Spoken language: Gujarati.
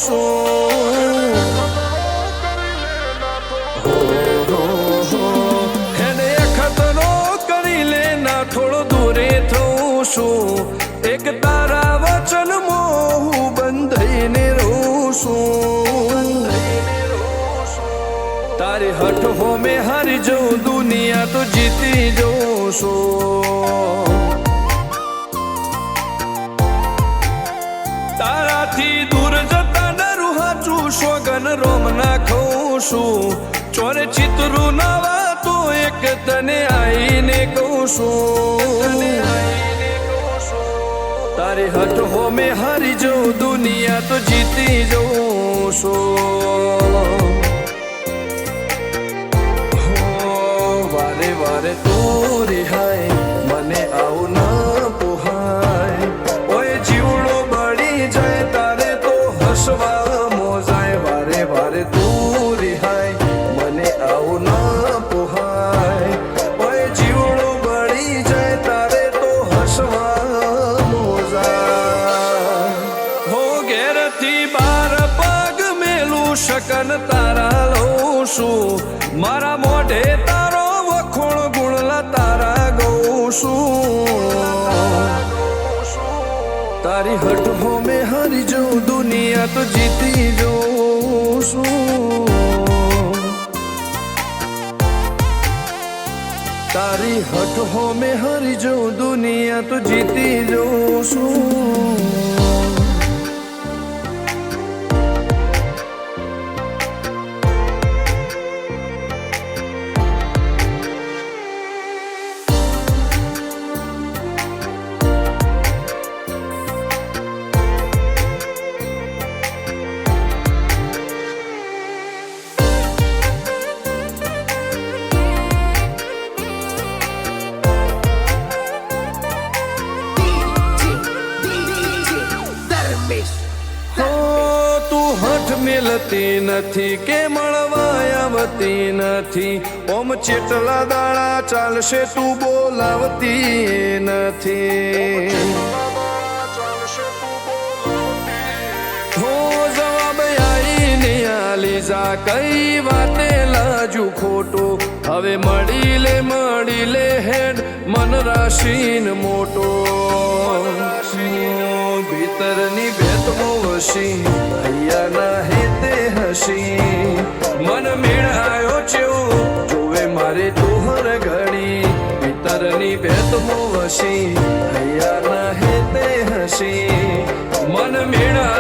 છું એને ખતરો કરી લે ના થોડો દૂરે થઉં છું એક તારા વચનમાં હું બંધાઈને રહું છું તારી હઠ હો મેં હારી જઉં દુનિયા તો જીતી જઉં છું તારાથી દૂર જતા ડરું હાચું સોગન રોમ ના ખઉં છું ચોરે ચિતરું નવા તો એક તને આઈને કહું છું તારી હઠ હો મેં હારી જઉં દુનિયા તો જીતી જઉં છું વારે વારે તું રિહાય મને આવું ન પોહાય ઓય જીવડો બળી જાય તારે તો હસવા મોજાય વારે વારે તું રિહાય મને આવું ન પોહાય ઓય જીવડો બળી જાય તારે તો હસવા મોજાય હો ઘેરથી બાર પગ મેલું શકન તારા લઉં છું મારા મોઢે તારો વખોણ ગુણલા તારા ગઉં છું તારી હઠ હો મેં હારી જઉં દુનિયા તો જીતી જઉં છું તારી હઠ હો મેં હારી જઉં દુનિયા તો જીતી જઉં છું મિલતી નથી કે મળવા આવતી નથી ઓમ ચેટલા દાડા ચાલશે તું બોલાવતી નથી હો જવાબ આઈને આલી જા કઈ વાતે લાજુ ખોટો હવે મળી લે હેડ મન રાશીન મોટો ભીતરની ભેતમાં વસી અહીંયા ના હેતે હસી મન મેળાયો ચેવો જોવે મારે તોહર ઘડી ભીતરની ભેતમાં વસી અહીંયા ના હેતે હસી મન મેળા